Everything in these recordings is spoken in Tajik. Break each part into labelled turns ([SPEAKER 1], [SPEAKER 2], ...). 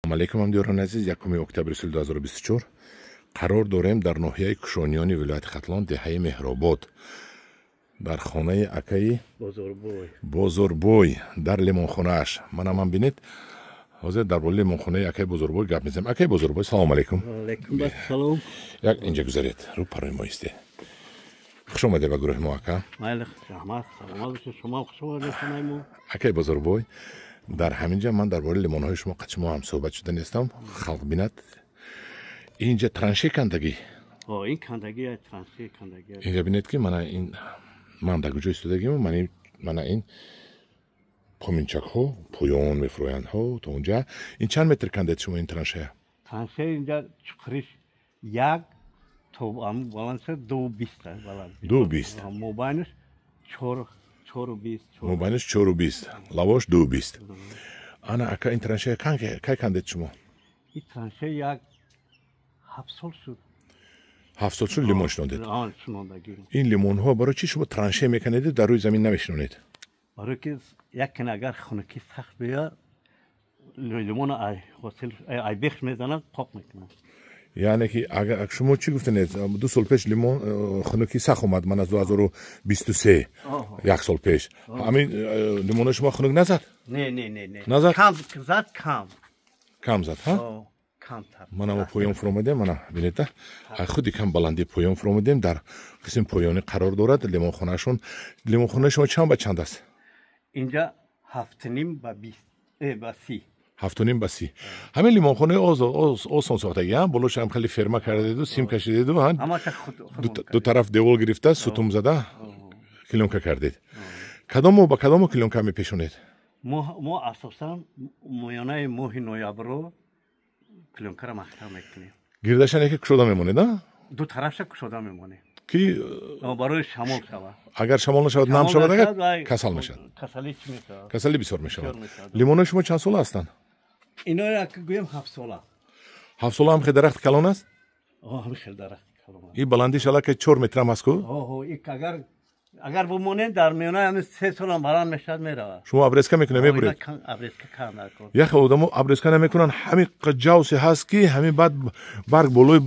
[SPEAKER 1] Алейкум ҳамдиёрони азиз, 1 октябри соли 2024 қарор дорем дар ноҳияи Кушонёни вилояти Хатлон, деҳаи Меҳробод, дар хонаи акаи Бозорбой, дар лимонхонааш. Манам бинед, ҳозир дар боли лимонхонаи акаи Бозорбой гап мезанем. Акаи Бозорбой, салом алейкум.
[SPEAKER 2] Алейкум салом.
[SPEAKER 1] Як инҷа гузаред, рӯ парои мо истед. Хуш омадед ба гурӯҳи мо, ака.
[SPEAKER 2] Майли, раҳмат, саломат бошед, шумо хуш омадед хонаи мо.
[SPEAKER 1] Акаи Бозорбой, дар ҳаминҷа ман дар бораи лимонҳои шумо қад шумо ҳам суҳбат шуда нестам. Халқ бинад. Инҷа траншеи кандагӣ.
[SPEAKER 2] Ин кандагӣ, траншеи кандагӣ.
[SPEAKER 1] Инҷа бинед ки ман дар куҷо истодагим, мана ин поминчакҳо, поён мефурӯяндҳо то унҷа. Ин чанд метр кандед шумо ин траншея?
[SPEAKER 2] Траншея инҷа чуқуриш 1 то баландша 2.20 баланд.
[SPEAKER 1] 2.20.
[SPEAKER 2] Мобайнаш 4.20.
[SPEAKER 1] Мобайнаш 4.20. Лавош 2.20. Ана ака ин траншея кай кандед шумо?
[SPEAKER 2] Ин траншея 7 сол шуд.
[SPEAKER 1] 7 сол шуд лимон шинодед.
[SPEAKER 2] Шинодагӣ.
[SPEAKER 1] Ин лимонҳо барои чӣ шумо траншея меканед дар рӯи замин намешинонед?
[SPEAKER 2] барои ки яккина агар хунукӣ сахт биёяд, лимон ай бехш мезанад, поқ мекунад.
[SPEAKER 1] яъне ки агар шумо чӣ гуфтанед 2 сол пеш лимон хунукӣ сахт омад, ман аз 2023 1 сол пеш. Ҳамин лимонои шумо хунук назад?
[SPEAKER 2] Не.
[SPEAKER 1] Назад?
[SPEAKER 2] Кам
[SPEAKER 1] зад, ҳа? Манам поён фуромадем, мана бинед, худи кам баланди поён фуромадем, дар қисми поёнӣ қарор дорад лимонхонаашон. Лимонхонаи шумо чанд ба чанд аст?
[SPEAKER 2] Инҷа 7.5 ба 30.
[SPEAKER 1] 7.5 ба 30. Ҳамин лимонхонаи осон сохтагӣ, болош ҳам хеле ферма кардеду, сим кашидеду, ду тараф девор гирифта, сутум зада клёнка кардед. Кадому ба кадому клёнка мепешонед?
[SPEAKER 2] мо асосан моёнаи моҳи ноябрро клёнкаро махтар мекунем.
[SPEAKER 1] Гирдашан яке кушода мемонед, а?
[SPEAKER 2] ду тарафша кушода мемонем.
[SPEAKER 1] Ки
[SPEAKER 2] барои шамол шавад.
[SPEAKER 1] агар шамол нашавад, нам шавад, агар касал мешавад.
[SPEAKER 2] Касалӣ чӣ мешавад?
[SPEAKER 1] Касалӣ бисёр мешавад. Лимонои шумо чанд сола ҳастанд?
[SPEAKER 2] Иноро гӯем 7 сола.
[SPEAKER 1] 7 сола ҳам хеле дарахти калон аст?
[SPEAKER 2] ҳам хеле дарахти калон аст.
[SPEAKER 1] Ин баландиш аллакай 4 метр ҳам аст ку?
[SPEAKER 2] агар бимонем дар миёнаи ҳамин 3 сола баланд мешавад, меравад.
[SPEAKER 1] шумо абреска мекунед, мебуред?
[SPEAKER 2] Абреска кам накун.
[SPEAKER 1] яхе одамо абреска намекунанд, ҳамин ҷавсе ҳаст ки ҳамин баъд барг болои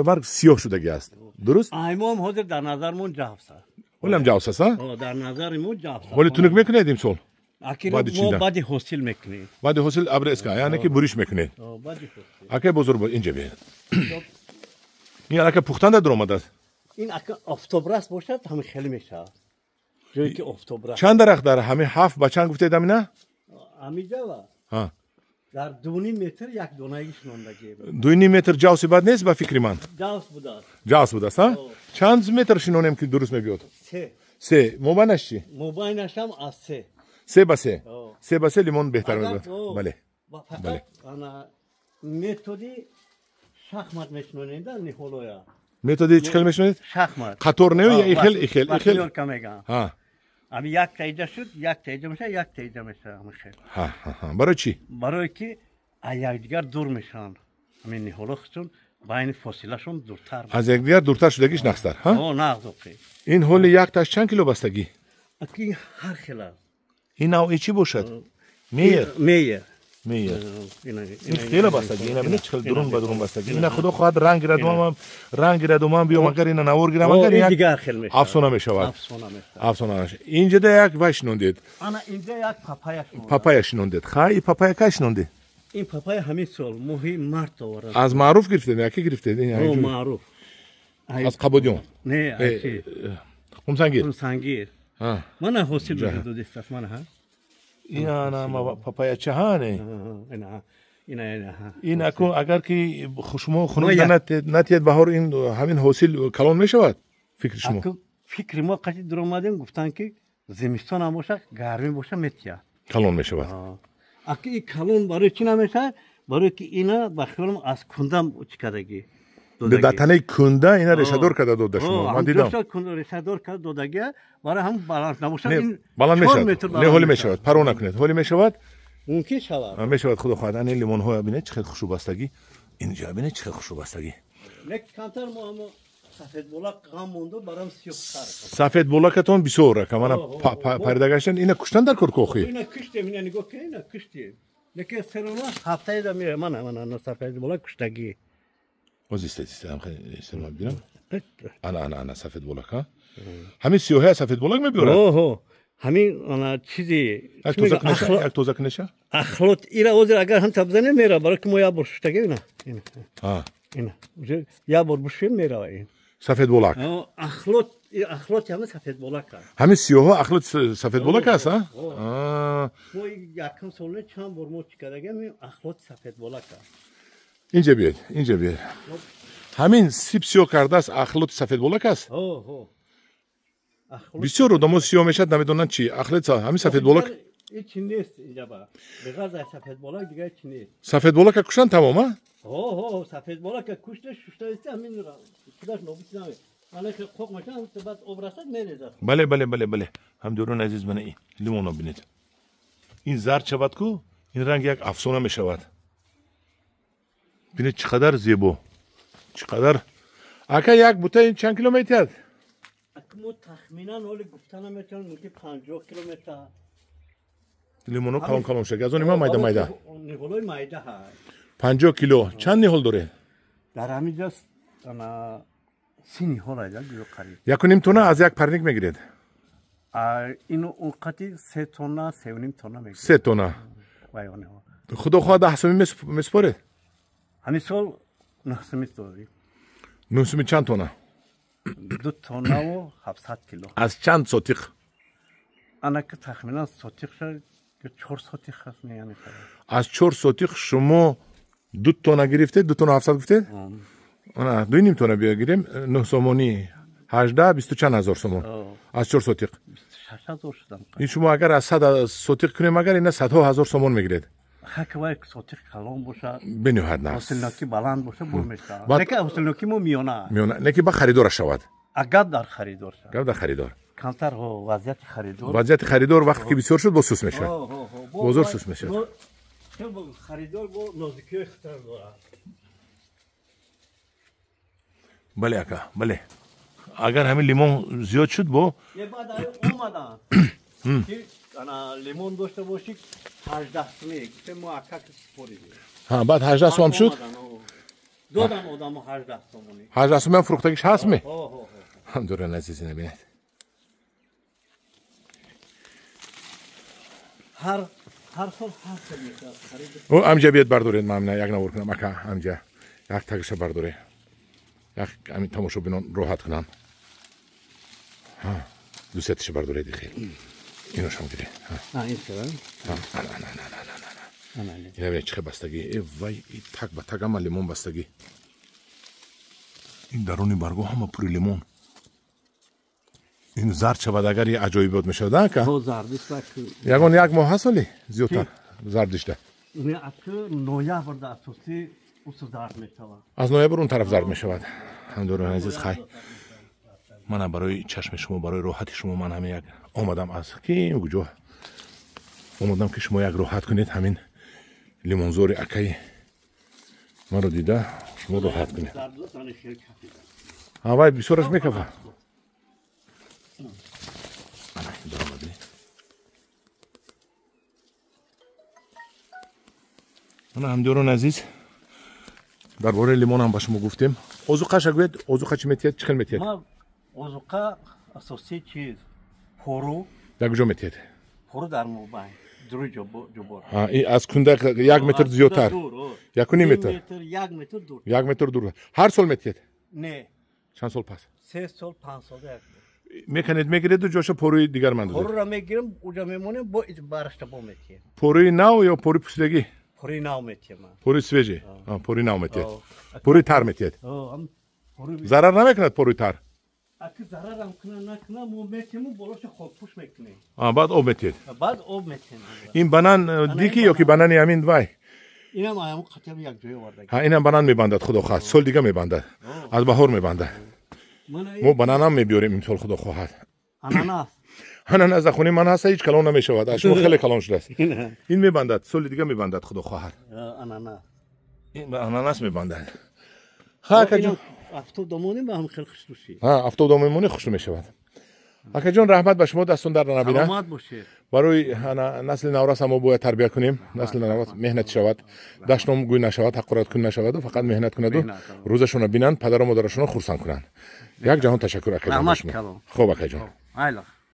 [SPEAKER 1] барг сиёҳ шудагӣ аст. Дуруст?
[SPEAKER 2] Аймон ҳозир дар назармон ҷавс аст.
[SPEAKER 1] ҳолам ҷавс аст, а?
[SPEAKER 2] дар назари мо ҷавс аст.
[SPEAKER 1] ҳоли тунук мекунед имсол?
[SPEAKER 2] мо баъди ҳосил мекунем.
[SPEAKER 1] баъди ҳосил абреска, яъне ки буриш мекунед.
[SPEAKER 2] баъди ҳосил.
[SPEAKER 1] Акаи Бозорбой, инҷа биед. ин аллакай пухтанда даромад аст?
[SPEAKER 2] ин офтобрас бошад, ҳамин хеле мешавад. ҷое ки офтобрас.
[SPEAKER 1] чанд дарахт дар ҳамин 7 ба чанд гуфтед амина?
[SPEAKER 2] амиҷава
[SPEAKER 1] ҳа.
[SPEAKER 2] дар 2.5 метр як донаги шинондагӣ.
[SPEAKER 1] 2.5 метр ҷавси бад нест ба фикри ман?
[SPEAKER 2] ҷавс будааст.
[SPEAKER 1] ҷавс будааст, а? чанд метр шинонем ки дуруст мебиёд? 3. мобайнаш чӣ?
[SPEAKER 2] мобайнашам аз 3.
[SPEAKER 1] 3 ба 3. 3 ба 3 лимон беҳтар мебиёд. бале.
[SPEAKER 2] бале. методи шахмат мешинонем дар ниҳолоя.
[SPEAKER 1] методи чӣ хел мешинонед?
[SPEAKER 2] шахмат.
[SPEAKER 1] қатор не я ихел.
[SPEAKER 2] Партнёрка мегӯям.
[SPEAKER 1] ҳа.
[SPEAKER 2] ами як таиҷа шуд, як таиҷа мешавад, як таиҷа мешавад.
[SPEAKER 1] ҳа. барои чӣ?
[SPEAKER 2] барое ки аз якдигар дур мешаванд. ҳамин ниҳоло худшон байни фосилашон дуртар.
[SPEAKER 1] аз якдигар дуртар шудагиш нақстар, ҳа?
[SPEAKER 2] нағз оқӣ.
[SPEAKER 1] ин ҳоли якташ чанд кило бастагӣ?
[SPEAKER 2] аки ҳар хел аст.
[SPEAKER 1] ин навъи чӣ бошад? меер. ин хеле бастагӣ, ина бинед чӣ хел дурун ба дурун бастагӣ. ина худо хоҳад ранг гирад ман биём, агар ина навор гирам, агар
[SPEAKER 2] дигар хел мешавад.
[SPEAKER 1] афсона мешавад. афсона мешавад. инҷада як вай шинондед.
[SPEAKER 2] ана инҷа як папая шинондед.
[SPEAKER 1] папая шинондед. ха, ин папая кай шинондед?
[SPEAKER 2] ин папая ҳамин сол моҳи март оварад.
[SPEAKER 1] аз маъруф гирифтед, яке гирифтед?
[SPEAKER 2] маъруф.
[SPEAKER 1] аз қабодиён.
[SPEAKER 2] не, қумсангир. мана ҳосил додистаст мана ҳа.
[SPEAKER 1] ина папая чаҳане. ин акун агар ки шумо хунук натиед баҳор, ин ҳамин ҳосил калон мешавад? фикри шумо?
[SPEAKER 2] фикри мо қачи дуромадем, гуфтанд ки зимистон ҳам боша, гармӣ боша метиҳад.
[SPEAKER 1] калон мешавад.
[SPEAKER 2] аки ин калон барои чӣ намешавад? барое ки ина ба хиёлам аз кунда чӣ кардагӣ.
[SPEAKER 1] дар танаи кунда ина решадор карда дода шумо. ман дидам.
[SPEAKER 2] решадор карда додагӣ, барои ҳам баланд намошад.
[SPEAKER 1] баланд мешавад. не ҳоли мешавад. паро накунед. ҳоли мешавад?
[SPEAKER 2] мумкин шавад.
[SPEAKER 1] мешавад. худо хоҳад. ани лимонҳоя бинед чӣ хел хушубастагӣ. инҷа бинед чӣ хел хушубастагӣ.
[SPEAKER 2] лек камтар мо сафедболак ғам монду, барам сиёҳтар.
[SPEAKER 1] сафедболакатон бисёр рака. мана пайда гаштан ина куштан дар коркохӣ.
[SPEAKER 2] ина куштем, ина нигоҳ ки ина куштем. لیکن سرما هفته دا میره من سفید بالا کشتگی
[SPEAKER 1] باز استیستم خیلی سرما ببینم انا سفید بولک ها همین سیاهه سفید بولک میبیورن
[SPEAKER 2] اوه همین انا چیزی
[SPEAKER 1] یک توزک نشه
[SPEAKER 2] اخلوت ایرا اوزر اگر هم تبزنه میره برای که ما یا برشتگی اینا اینا یا برشتگی میره این
[SPEAKER 1] سفید بولک
[SPEAKER 2] اخلوت همه سفید بولک
[SPEAKER 1] همین سیاهه اخلوت سفید بولک هست ها
[SPEAKER 2] ما یکم ساله چند بار ما چیکارگیم اخلوت سفید بولک
[SPEAKER 1] اینجا بیاد همین سیب سیاه کرده است اخلوت سفید بولک است بسیار آدم‌ها سیاه میشد نمیدونن چی اخلوت همین سفید بولک
[SPEAKER 2] هیچ نیست اینجا بغیر از سفید بولک دیگه هیچ نیست
[SPEAKER 1] سفید بولک کشتن تمام ها
[SPEAKER 2] سفید بولک کشته شوشته است همین خودش نوبت نمیاد ولی که خوک میشن بعد اوبرسد میریزه
[SPEAKER 1] بله هم دوران عزیز من این لیمونو ببینید این زرد شود کو این رنگ یک افسانه میشود ببینید چقدر زیبا چقدر اکا یک بوته این چند کیلومتر
[SPEAKER 2] اکمو تخمینا نولی گفتن میتونم میگه 50 کیلومتر
[SPEAKER 1] لیمونو کلان شد از اون ما مایده
[SPEAKER 2] نهولای مایده هست
[SPEAKER 1] 50 کیلو چند نهول داره
[SPEAKER 2] در همینجا انا 30 نهول ایده قریب
[SPEAKER 1] 1.5 تونه از یک پرنیک میگیرید
[SPEAKER 2] اینو اونقدی 3 تونه 3.5 تونه میگیرید
[SPEAKER 1] 3 تونه خدا خواهد حسابی مسپاره
[SPEAKER 2] همین سال 900 داری
[SPEAKER 1] 900 چند تونه
[SPEAKER 2] 2 تونه و 700 کیلو
[SPEAKER 1] از چند سوتیق
[SPEAKER 2] انا که تخمینا سوتیق شد که 4 سوتیق هست یعنی
[SPEAKER 1] از 4 سوتیق شما 2 تونه گرفته 2 تونه 700 گرفته انا 2.5 تونه بگیریم 9 سومونی 18 20 چند هزار سومون از 4 سوتیق
[SPEAKER 2] 6000 شدن
[SPEAKER 1] این شما اگر از 100 سوتیق کنیم اگر این 100,000 سومون میگیرید
[SPEAKER 2] خاکوای سوتیق کلان باشه
[SPEAKER 1] بنیهد نه
[SPEAKER 2] حاصلناکی بلند باشه بول میشه نه که حاصلناکی مو میونه
[SPEAKER 1] نه که با خریدار شود
[SPEAKER 2] اگر در خریدار شد
[SPEAKER 1] گفت در خریدار
[SPEAKER 2] کمتر وضعیت
[SPEAKER 1] خریدار وقتی که بسیار شد با سوس میشه بازار سوس میشه
[SPEAKER 2] خریدار با نازکی خطر داره
[SPEAKER 1] بله اکا بله اگر همین لیمون زیاد شد با
[SPEAKER 2] یه بعد اومدن که انا لیمون داشته باشی 18 سومی که ما اکا که سپوریدیم
[SPEAKER 1] ها بعد 18 سوم شد
[SPEAKER 2] دادم آدم 18 سومونی
[SPEAKER 1] 18 سوم هم فروختگیش هست می هم دوران عزیزی نبینید
[SPEAKER 2] هر سال هست میشه
[SPEAKER 1] او امجا بیاد بردارید ممنون یک نور کنم اکا امجا یک تگش برداره یک همین تماشا بینان راحت کنم دوستش بردارید خیلی اینو شما گیره
[SPEAKER 2] این سرم
[SPEAKER 1] اینه بینید چه بستگی ای وای ای تک با تک همه لیمون بستگی این درونی برگو همه پوری لیمون این زرد شود اگر یه عجایب بود میشود نه که یکون یک ماه هست ولی زیادتر زردش ده
[SPEAKER 2] این اکه نویابر در اساسی اوسو زرد میشود
[SPEAKER 1] از نویابر اون طرف زرد میشود هم دوران عزیز خی من برای چشم شما برای راحت شما من همه یک آمدم از کی گوجو آمدم که شما یک راحت کنید همین لیمونزور اکای من رو دیده شما راحت کنید وای بسیارش میکفه من هم دوران عزیز درباره لیمون هم با شما گفتیم اوزوقه شگوید اوزوقه چی میتید چخل میتید
[SPEAKER 2] ما اوزوقه اساسی چیز پورو
[SPEAKER 1] در کجا میتید
[SPEAKER 2] پورو در موبای دور جبور
[SPEAKER 1] این از کنده 1 متر زیادتر 1.5 متر
[SPEAKER 2] 1 متر دور
[SPEAKER 1] 1 متر دور هر سال میتید
[SPEAKER 2] نه
[SPEAKER 1] چند سال پس
[SPEAKER 2] 3 سال 5 سال
[SPEAKER 1] میکنید میگیرید و جاشو پوروی دیگر من
[SPEAKER 2] پورو را میگیرم اونجا میمونه با بارشت با میتیم
[SPEAKER 1] پوروی نو یا پوروی پوسیدگی
[SPEAKER 2] پوری نو میتیم
[SPEAKER 1] پوروی سویجی پوروی نو میتید پوروی تر میتید ضرر نمیکند پوروی تر
[SPEAKER 2] اگه ضرر هم کنه نکنه ما میتیم بالاش خاکپوش میکنیم
[SPEAKER 1] بعد آب میتید
[SPEAKER 2] بعد آب میتیم
[SPEAKER 1] این بنان دیکی یا که بنانی همین وای
[SPEAKER 2] اینم همون خطر یک جای آورده
[SPEAKER 1] ها اینم بنان میبندد خدا خواهد سال دیگه میبندد از بهار میبندد ما بنان هم میبیاریم این سال خدا خواهد اناناس در خونه من هست هیچ کلان نمیشود شما خیلی کلان شده است این میبندد سال دیگه میبندد خدا خواهد
[SPEAKER 2] اناناس
[SPEAKER 1] این به اناناس میبندد
[SPEAKER 2] ها کجا افتاد دامونی به هم خیلی خوش میشه
[SPEAKER 1] افتاد دامونی خوش میشود акаҷон раҳмат ба шумо, дастун дар набина.
[SPEAKER 2] саломат бошед.
[SPEAKER 1] барои насли наврас ҳам мо бояд тарбия кунем. насли наврас меҳнат шавад, даштном гӯй нашавад, ҳақорат кун нашаваду фақат меҳнат кунаду рӯзашона бинанд, падару модарашона хурсанд кунанд. як ҷаҳон ташаккур акаҷон.
[SPEAKER 2] Раҳмат калом.
[SPEAKER 1] хуб акаҷон.
[SPEAKER 2] Айла.